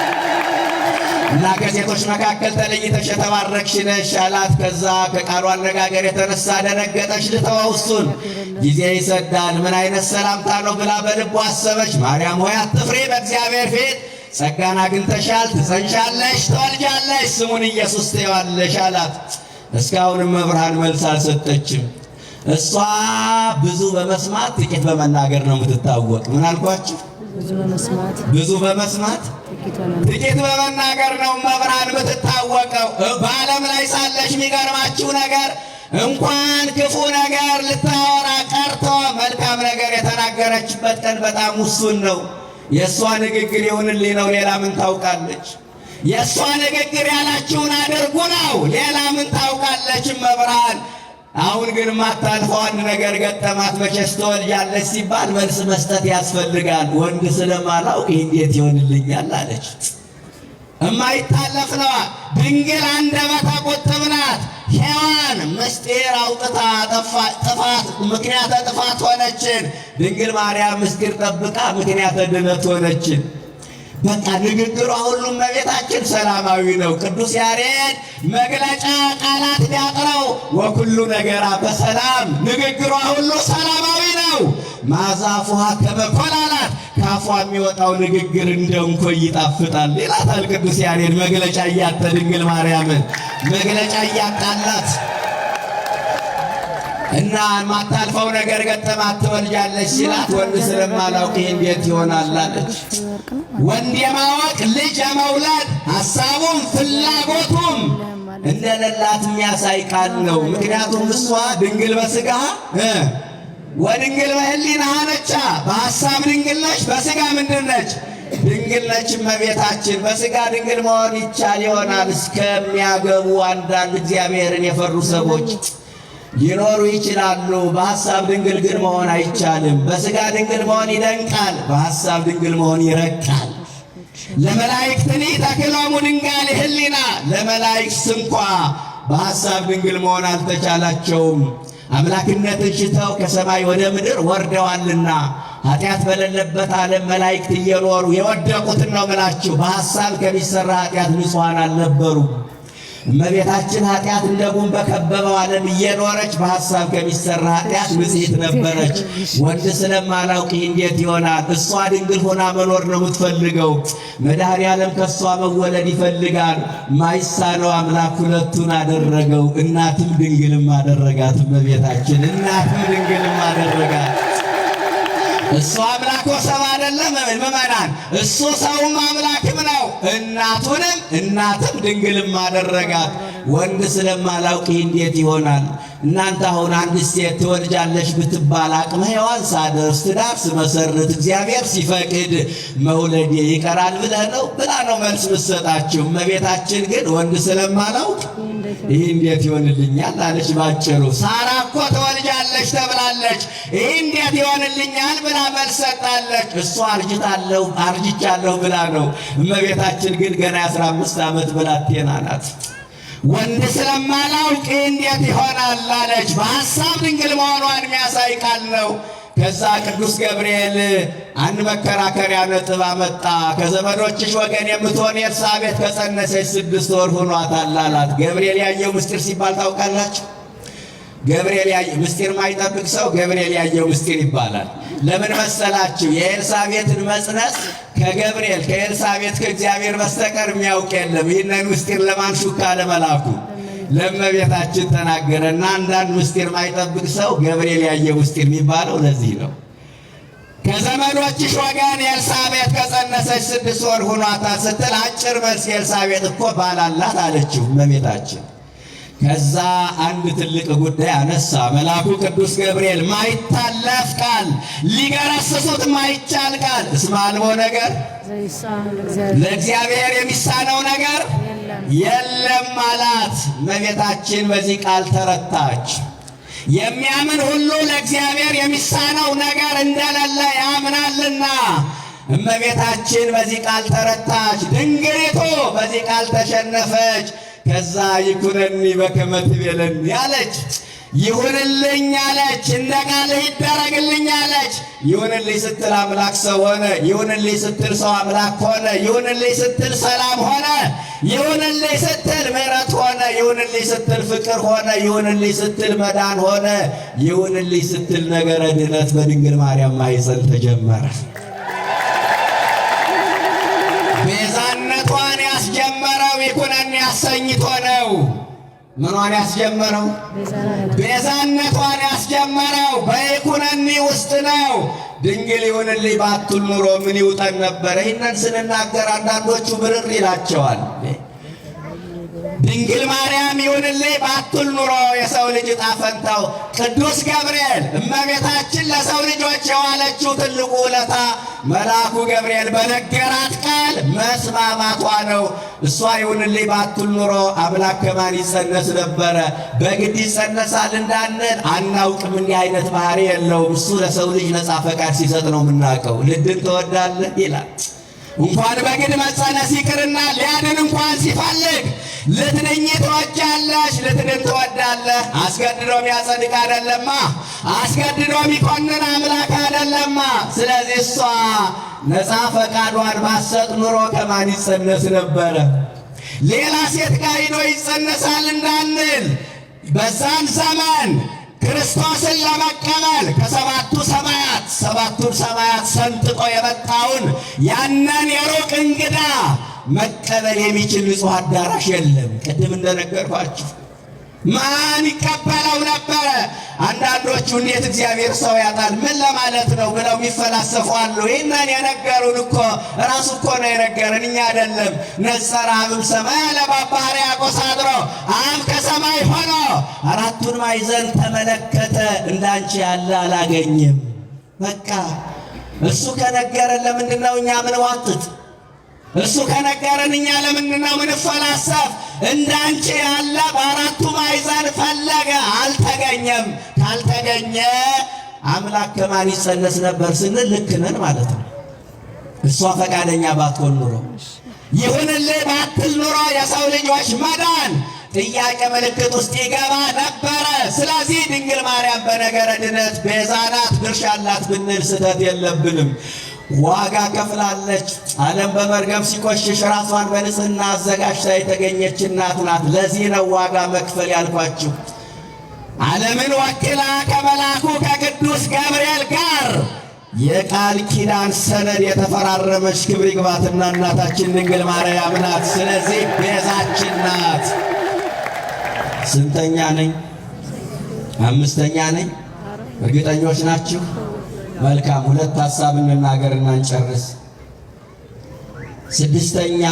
እና ከሴቶች መካከል ተለይተሽ የተባረክሽ ነሽ አላት። ከዛ ከቃሉ አነጋገር የተነሳ ደነገጠች። ልተወው እሱን ጊዜ ይሰዳል፣ ምን አይነት ሰላምታ ነው ብላ በልቧ አሰበች። ማርያም ሆይ አትፍሪ፣ በእግዚአብሔር ፊት ጸጋን አግኝተሻል፣ ትጸንሻለሽ፣ ትወልጃለሽ፣ ስሙን ኢየሱስ ትይዋለሽ አላት። እስካሁንም መብርሃን መልስ አልሰጠችም። እሷ ብዙ በመስማት ጥቂት በመናገር ነው የምትታወቅ። ምን አልኳችሁ? ብዙ በመስማት ጥቂት በመናገር ነው መብርሃን የምትታወቀው። በዓለም ላይ ሳለሽ የሚገርማችሁ ነገር እንኳን ክፉ ነገር ልታወራ ቀርቶ መልካም ነገር የተናገረችበት ቀን በጣም ውሱን ነው። የእሷ ንግግር ይሁንልኝ ነው። ሌላ ምን ታውቃለች? የእሷ ንግግር ያላችሁን አድርጉ ነው። ሌላ ምን ታውቃለች መብርሃን? አሁን ግን ማታልፈው አንድ ነገር ገጠማት። መቼስ ትወልጃለች ሲባል መልስ መስጠት ያስፈልጋል። ወንድ ስለማላውቅ እንዴት ይሆንልኛል አለች። እማይታለፍ ነዋ። ድንግል አንደበተ ቁጥብ ናት። ሔዋን ምስጢር አውጥታ ጥፋት ምክንያተ ጥፋት ሆነችን። ድንግል ማርያም ምስጢር ጠብቃ ምክንያተ ድነት ሆነችን። በቃ ንግግሯ ሁሉም እመቤታችን ሰላማዊ ነው። ቅዱስ ያሬድ መግለጫ ቃላት ቢያጥረው ወኩሉ ነገራ በሰላም ንግግሯ ሁሉ ሰላማዊ ነው። ማዛፉሃ ከመኮላላት ካፏ የሚወጣው ንግግር እንደ እንኮይ ይጣፍጣል ይላታል ቅዱስ ያሬድ። መግለጫ እያጣ ድንግል ማርያምን መግለጫ እያጣላት እና ማታልፈው ነገር ገጠማት። ትወልጃለች ሲላት ወንድ ስለማላውቅ እንዴት ይሆናል አለች። ወንድ የማወቅ ልጅ የመውለድ ሐሳቡም ፍላጎቱም እንደሌላት የሚያሳይ ቃል ነው። ምክንያቱም እሷ ድንግል በሥጋ ወድንግል በሕሊና ነቻ። በሐሳብ ድንግል ነች፣ በሥጋ ምንድን ነች? ድንግል ነች እመቤታችን። በሥጋ ድንግል መሆን ይቻል ይሆናል እስከሚያገቡ አንዳንድ እግዚአብሔርን የፈሩ ሰዎች ሊኖሩ ይችላሉ። በሐሳብ ድንግል ግን መሆን አይቻልም። በሥጋ ድንግል መሆን ይደንቃል፣ በሐሳብ ድንግል መሆን ይረቃል። ለመላእክትኒ ተክሎሙ ድንጋሌ ሕሊና፣ ለመላእክት እንኳ በሐሳብ ድንግል መሆን አልተቻላቸውም። አምላክነትን ሽተው ከሰማይ ወደ ምድር ወርደዋልና ኃጢአት በሌለበት ዓለም መላእክት እየኖሩ የወደቁትን ነው ምላችሁ። በሐሳብ ከሚሰራ ኃጢአት ንጹሐን አልነበሩ። እመቤታችን ኃጢአት እንደ ጉም በከበበው ዓለም እየኖረች በሐሳብ ከሚሰራ ኃጢአት ንጽሕት ነበረች። ወንድ ስለማላውቅ እንዴት ይሆናል? እሷ ድንግል ሆና መኖር ነው የምትፈልገው። መድኃኔዓለም ከእሷ መወለድ ይፈልጋል። ማይሳነው አምላክ ሁለቱን አደረገው። እናትም ድንግልም አደረጋት። እመቤታችን እናትም ድንግልም አደረጋት። እሱ አምላክ ወሰብ አይደለም ምእመናን፣ እሱ ሰውም አምላክም ነው። እናቱንም እናትም ድንግልም አደረጋት። ወንድ ስለማላውቅ እንዴት ይሆናል? እናንተ አሁን አንድ ሴት ትወልጃለሽ ብትባል አቅመ ሔዋን ሳደርስ ትዳር ስመሰርት እግዚአብሔር ሲፈቅድ መውለድ ይቀራል ብለህ ነው ብላ ነው መልስ ምትሰጣችሁ። እመቤታችን ግን ወንድ ስለማላውቅ ይህ እንዴት ይሆንልኛል አለች ባጭሩ። ሳራ እኮ ትወልጃለሽ ተብላለች፣ ይህ እንዴት ይሆንልኛል ብላ መልስ ሰጣለች። እሷ አርጅቻለሁ ብላ ነው። እመቤታችን ግን ገና 15 ዓመት ብላቴና ናት። ወንድ ስለማላውቅ እንዴት ይሆናል አለች። በሐሳብ ድንግል መሆኗን የሚያሳይ ቃል ነው። ከዛ ቅዱስ ገብርኤል አንድ መከራከሪያ ነጥብ አመጣ። ከዘመዶችሽ ወገን የምትሆን ኤልሳቤጥ ከጸነሰች 6 ወር ሆኗታል አላት። ገብርኤል ያየው ምስጢር ሲባል ታውቃላችሁ? ገብርኤል ያየው ምስጢር ማይጠብቅ ሰው ገብርኤል ያየው ምስጢር ይባላል። ለምን መሰላችሁ? የኤልሳቤጥን መጽነስ ከገብርኤል ከኤልሳቤጥ ከእግዚአብሔር በስተቀር የሚያውቅ የለም። ይህንን ምስጢር ለማን ሹካ? ለመላኩ ለእመቤታችን ተናገረና አንዳንድ ምስጢር ማይጠብቅ ሰው ገብርኤል ያየው ምስጢር የሚባለው ለዚህ ነው። ከዘመዶችሽ ወገን ኤልሳቤጥ ከጸነሰች 6 ወር ሆኗታል ስትል አጭር መልስ ኤልሳቤጥ እኮ ባል አላት አለችው እመቤታችን። ከዛ አንድ ትልቅ ጉዳይ አነሳ መልአኩ ቅዱስ ገብርኤል። ማይታለፍ ቃል፣ ሊገረስሱት ማይቻል ቃል። እስመ አልቦ ነገር ለእግዚአብሔር የሚሳነው ነገር የለም አላት። እመቤታችን በዚህ ቃል ተረታች። የሚያምን ሁሉ ለእግዚአብሔር የሚሳነው ነገር እንደሌለ ያምናልና እመቤታችን በዚህ ቃል ተረታች። ድንግሊቱ በዚህ ቃል ተሸነፈች። ከዛ ይኩነኒ በከመ ትቤለኒ አለች። ይሁንልኝ አለች። እንደ ቃልህ ይደረግልኝ አለች። ይሁንልኝ ስትል አምላክ ሰው ሆነ። ይሁንልኝ ስትል ሰው አምላክ ሆነ። ይሁንልኝ ስትል ሰላም ሆነ። ይሁንልኝ ስትል ምሕረት ሆነ። ይሁንልኝ ስትል ፍቅር ሆነ። ይሁንልኝ ስትል መዳን ሆነ። ይሁንልኝ ስትል ነገረ ድነት በድንግል ማርያም ማኅፀን ተጀመረ። ቤዛነቷን ያስጀመረው ይኩነኒ አሰኝቶ ነው። ምኗን ያስጀመረው? ቤዛነቷን ያስጀመረው በይኩነኒ ውስጥ ነው። ድንግል ይሁንልኝ ባትል ኑሮ ምን ይውጠን ነበረ? ይህንን ስንናገር አንዳንዶቹ ብርር ይላቸዋል። ድንግል ማርያም ይሁንልኝ ባትል ኑሮ የሰው ልጅ ዕጣ ፈንታው ቅዱስ ገብርኤል እመቤታችን ለሰው ልጆች የዋለችው ትልቁ ውለታ መልአኩ ገብርኤል በነገራት ቃል መስማማቷ ነው። እሷ ይሁንልኝ ባትል ኑሮ አምላክ ከማን ይጸነስ ነበረ? በግድ ይጸነሳል እንዳንል አናውቅም። እንዲህ አይነት ባህሪ የለውም። እሱ ለሰው ልጅ ነፃ ፈቃድ ሲሰጥ ነው የምናውቀው። ልድን ትወዳለህ ይላል። እንኳን በግድ መጸነስ ይቅርና ሊያድን እንኳን ሲፈልግ ልትድኝ ትወጃለሽ፣ ልትድን ትወዳለህ። አስገድዶ የሚያጸድቅ አይደለማ፣ አስገድዶ የሚኮንን አምላክ አይደለማ። ስለዚህ እሷ ነፃ ፈቃዷን ባሰጥ ኑሮ ከማን ይጸነስ ነበረ? ሌላ ሴት ጋር ሄዶ ይጸነሳል እንዳንል በዛን ዘመን ክርስቶስን ለመቀበል ሰባቱን ሰማያት ሰንጥቆ የመጣውን ያንን የሩቅ እንግዳ መቀበል የሚችል ንጹሕ አዳራሽ የለም። ቅድም እንደነገርኳችሁ ማን ይቀበለው ነበረ? አንዳንዶቹ እንዴት እግዚአብሔር ሰው ያጣል ምን ለማለት ነው ብለው የሚፈላሰፉ አሉ። ይህንን የነገሩን እኮ ራሱ እኮ ነው የነገረን፣ እኛ አይደለም። ነጸረ አብም ሰማይ አለ በአባ ሕርያቆስ አድሮ አብ ከሰማይ ሆኖ አራቱን ማዕዘን ተመለከተ፣ እንዳንቺ ያለ አላገኘም። በቃ እሱ ከነገረን ለምንድን ነው እኛ ምን ዋጥት? እሱ ከነገረን እኛ ለምንድን ነው ምን ፈላሰፍ? እንዳንቺ ያለ በአራቱ ማዕዘን ፈለገ፣ አልተገኘም። ካልተገኘ አምላክ ከማን ይጸነስ ነበር ስንል ልክ ነን ማለት ነው። እሷ ፈቃደኛ ባትሆን ኑሮ ይሁንልኝ ባትል ኑሮ የሰው ልጆች መዳን ጥያቄ ምልክት ውስጥ ይገባ ነበረ። ስለዚህ ድንግል ማርያም በነገረ ድነት ቤዛ ናት፣ ድርሻ አላት ብንል ስህተት የለብንም። ዋጋ ከፍላለች። ዓለም በመርገም ሲቆሽሽ ራሷን በንጽህና አዘጋጅታ የተገኘች እናት ናት። ለዚህ ነው ዋጋ መክፈል ያልኳችሁ። ዓለምን ወክላ ከመልአኩ ከቅዱስ ገብርኤል ጋር የቃል ኪዳን ሰነድ የተፈራረመች ክብር ይግባትና እናታችን ድንግል ማርያም ናት። ስለዚህ ቤዛችን ናት። ስንተኛ ነኝ? አምስተኛ ነኝ። እርግጠኞች ናችሁ? መልካም። ሁለት ሐሳብ እንናገርና እንጨርስ። ስድስተኛ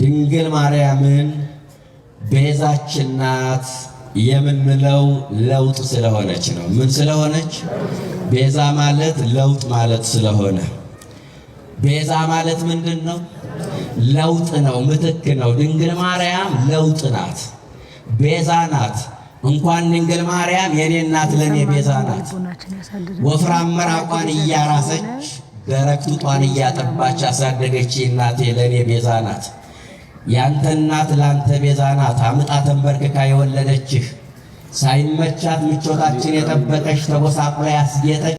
ድንግል ማርያምን ቤዛችን ናት የምንለው ለውጥ ስለሆነች ነው። ምን ስለሆነች? ቤዛ ማለት ለውጥ ማለት ስለሆነ። ቤዛ ማለት ምንድን ነው? ለውጥ ነው፣ ምትክ ነው። ድንግል ማርያም ለውጥ ናት፣ ቤዛ ናት። እንኳን ድንግል ማርያም የኔ እናት ለኔ ቤዛ ናት። ወፍራም መራቋን እያራሰች ደረቅ ጡቷን እያጠባች ያሳደገች እናቴ ለኔ ቤዛ ናት። ያንተ እናት ላንተ ቤዛ ናት። አምጣ ተንበርክካ የወለደችህ ሳይመቻት ምቾታችን የጠበቀች ተጎሳቁላ ያስጌጠች